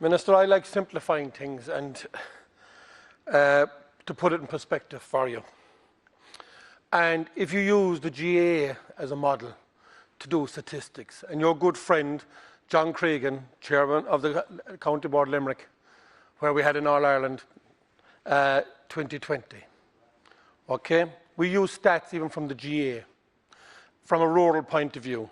Minister, I like simplifying things and to put it in perspective for you. And if you use the GAA as a model to do statistics, and your good friend John Cregan, chairman of the County Board of Limerick, where we had in All Ireland 2020, okay, we use stats even from the GAA, from a rural point of view.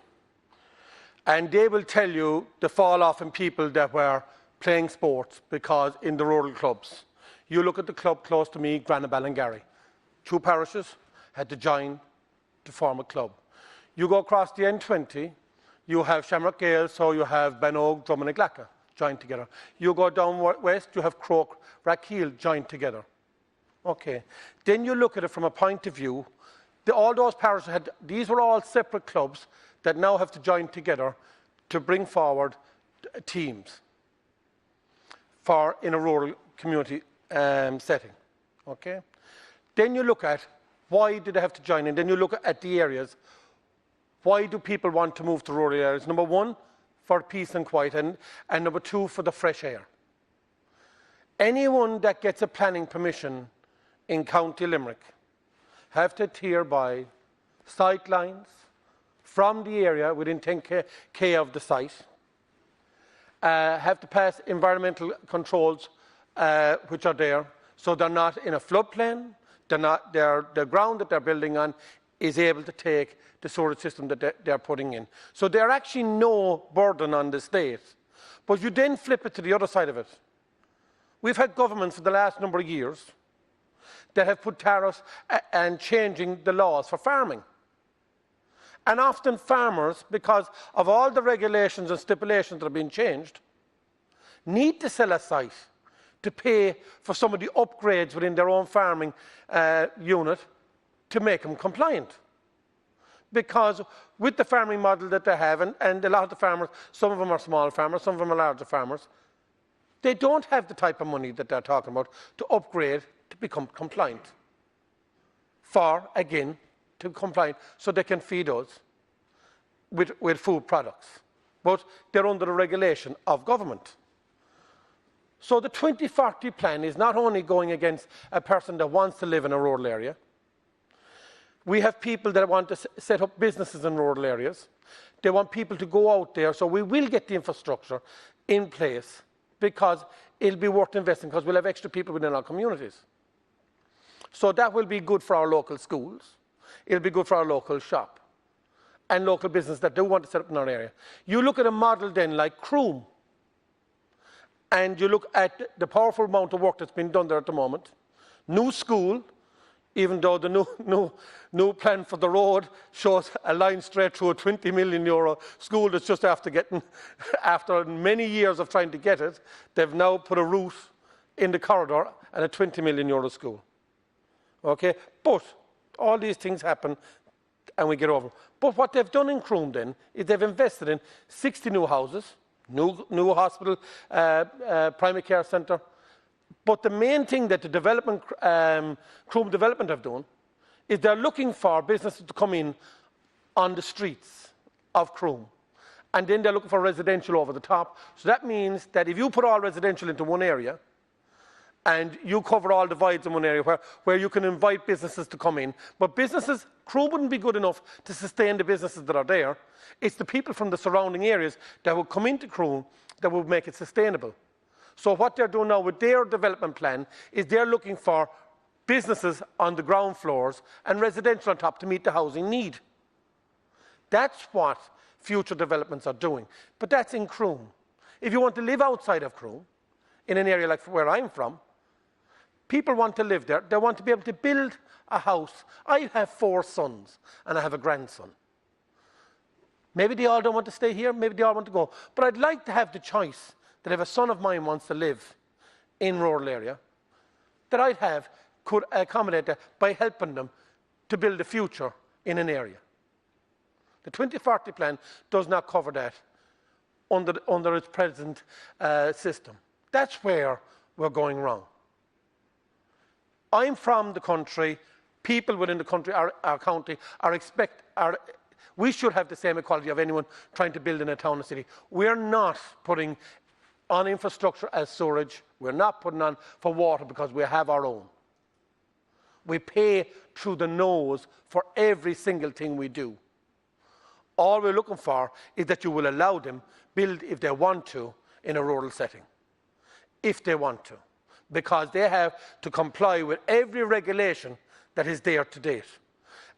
And they will tell you the fall off in people that were playing sports because in the rural clubs. You look at the club close to me, Granabal and Gary. 2 parishes had to join to form a club. You go across the N20, you have Shamrock Gale, so you have Benogue, Drummond and Glacka joined together. You go down west, you have Croke, Rackeel joined together. Okay. Then you look at it from a point of view, all those parishes these were all separate clubs that now have to join together to bring forward teams in a rural community setting. Okay? Then you look at why did they have to join in. Then you look at the areas. Why do people want to move to rural areas? Number 1, for peace and quiet, and number 2, for the fresh air. Anyone that gets a planning permission in County Limerick have to adhere by sight lines from the area within 10k of the site, have to pass environmental controls which are there, so they're not in a floodplain, the ground that they're building on is able to take the sewerage system that they're putting in. So they're actually no burden on the state. But you then flip it to the other side of it. We've had governments for the last number of years that have put tariffs and changing the laws for farming. And often farmers, because of all the regulations and stipulations that have been changed, need to sell a site to pay for some of the upgrades within their own farming unit to make them compliant. Because with the farming model that they have, and a lot of the farmers, some of them are small farmers, some of them are larger farmers, they don't have the type of money that they're talking about to upgrade to become compliant. Again, to compliant so they can feed us with food products. But they're under the regulation of government. So the 2040 plan is not only going against a person that wants to live in a rural area. We have people that want to set up businesses in rural areas. They want people to go out there, so we will get the infrastructure in place because it'll be worth investing because we'll have extra people within our communities. So that will be good for our local schools. It'll be good for our local shop and local business that do want to set up in our area. You look at a model then like Croom, and you look at the powerful amount of work that's been done there at the moment. New school, even though the new plan for the road shows a line straight through a €20 million school that's just after many years of trying to get it, they've now put a route in the corridor and a €20 million school. Okay, but all these things happen and we get over. But what they've done in Croom then is they've invested in 60 new houses, new hospital, primary care centre. But the main thing that the development, Croom Development have done is they're looking for businesses to come in on the streets of Croom. And then they're looking for residential over the top. So that means that if you put all residential into one area, and you cover all the voids in one area where you can invite businesses to come in. But businesses, Croom wouldn't be good enough to sustain the businesses that are there. It's the people from the surrounding areas that will come into Croom that will make it sustainable. So what they're doing now with their development plan is they're looking for businesses on the ground floors and residential on top to meet the housing need. That's what future developments are doing. But that's in Croom. If you want to live outside of Croom, in an area like where I'm from, people want to live there. They want to be able to build a house. I have 4 sons and I have a grandson. Maybe they all don't want to stay here, maybe they all want to go. But I'd like to have the choice that if a son of mine wants to live in rural area, that could accommodate that by helping them to build a future in an area. The 2040 plan does not cover that under its present system. That's where we're going wrong. I'm from the country. People within the country, our county, we should have the same equality of anyone trying to build in a town or city. We're not putting on infrastructure as sewerage. We're not putting on for water because we have our own. We pay through the nose for every single thing we do. All we're looking for is that you will allow them build if they want to in a rural setting. If they want to. Because they have to comply with every regulation that is there to date.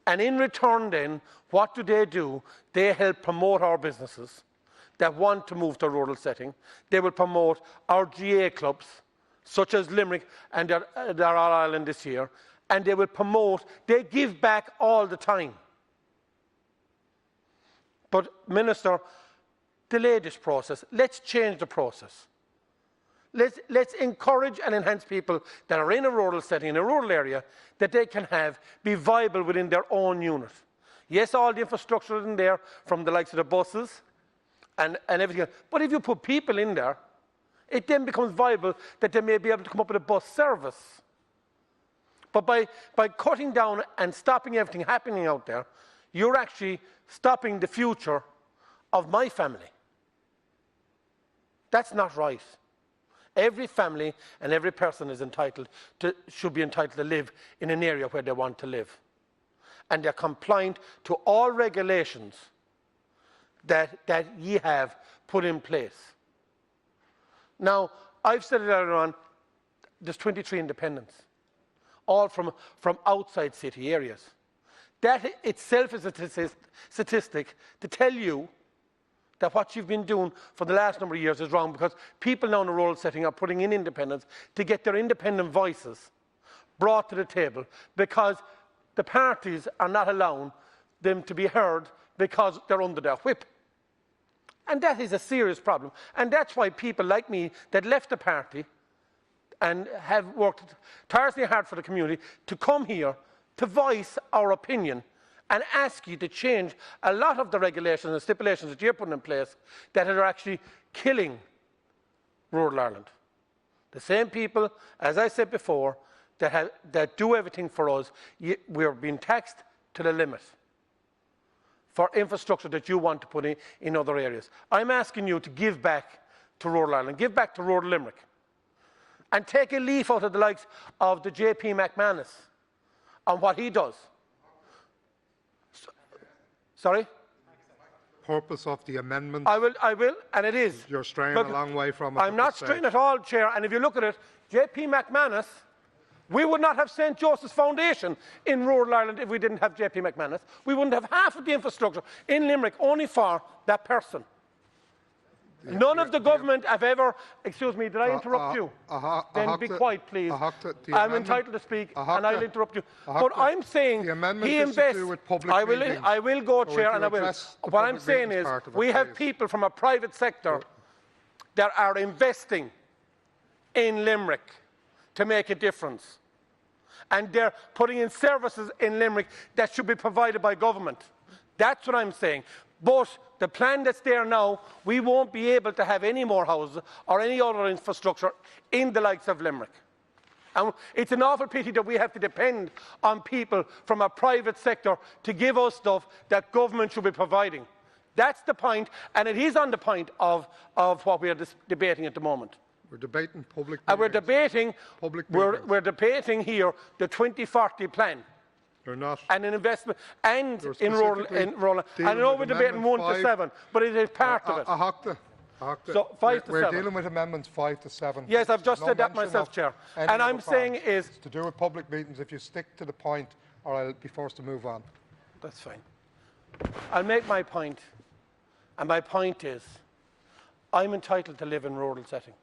And in return then, what do? They help promote our businesses that want to move to a rural setting. They will promote our GA clubs, such as Limerick and their All-Ireland this year, and they will promote, they give back all the time. But, Minister, delay this process. Let's change the process. Let's encourage and enhance people that are in a rural setting, in a rural area, that they can be viable within their own unit. Yes, all the infrastructure is in there, from the likes of the buses and everything else. But if you put people in there, it then becomes viable that they may be able to come up with a bus service. But by cutting down and stopping everything happening out there, you're actually stopping the future of my family. That's not right. Every family and every person should be entitled to live in an area where they want to live. And they're compliant to all regulations that ye have put in place. Now, I've said it earlier on, there's 23 independents, all from outside city areas. That itself is a statistic to tell you that what you've been doing for the last number of years is wrong, because people now in a rural setting are putting in independents to get their independent voices brought to the table, because the parties are not allowing them to be heard because they're under their whip. And that is a serious problem. And that's why people like me that left the party and have worked tirelessly hard for the community to come here to voice our opinion and ask you to change a lot of the regulations and stipulations that you're putting in place that are actually killing rural Ireland. The same people, as I said before, that do everything for us, we're being taxed to the limit for infrastructure that you want to put in other areas. I'm asking you to give back to rural Ireland, give back to rural Limerick, and take a leaf out of the likes of the JP McManus on what he does. Sorry? Purpose of the amendment. I will, and it is. You're straying a long way from it. I'm not straying at all, Chair, and if you look at it, JP McManus, we would not have St. Joseph's Foundation in rural Ireland if we didn't have JP McManus. We wouldn't have half of the infrastructure in Limerick only for that person. None of the government have ever... Excuse me, did I interrupt you? Then be quiet, please. I'm entitled to speak, and I'll interrupt you. But I'm saying he invests... I will go, Chair, and I will. What I'm saying is we have people from a private sector that are investing in Limerick to make a difference. And they're putting in services in Limerick that should be provided by government. That's what I'm saying. But the plan that's there now, we won't be able to have any more houses or any other infrastructure in the likes of Limerick. And it's an awful pity that we have to depend on people from a private sector to give us stuff that government should be providing. That's the point, and it is on the point of what we are debating at the moment. We're debating public meetings. And we're debating here the 2040 plan. They're not. And an investment, and in rural. I know we're debating 1 to 7, but it is part of it. So 5 to 7. We're dealing with amendments 5 to 7. Yes, I've just said that myself, Chair. And I'm saying is... It's to do with public meetings. If you stick to the point, or I'll be forced to move on. That's fine. I'll make my point. And my point is, I'm entitled to live in a rural setting,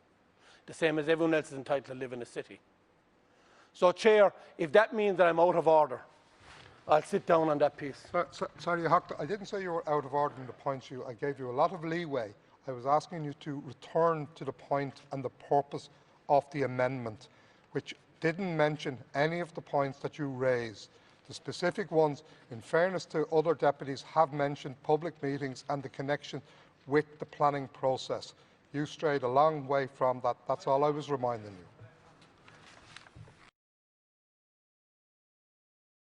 the same as everyone else is entitled to live in a city. So, Chair, if that means that I'm out of order, I'll sit down on that piece. Sorry, I didn't say you were out of order in the points. I gave you a lot of leeway. I was asking you to return to the point and the purpose of the amendment, which didn't mention any of the points that you raised. The specific ones, in fairness to other deputies, have mentioned public meetings and the connection with the planning process. You strayed a long way from that. That's all I was reminding you.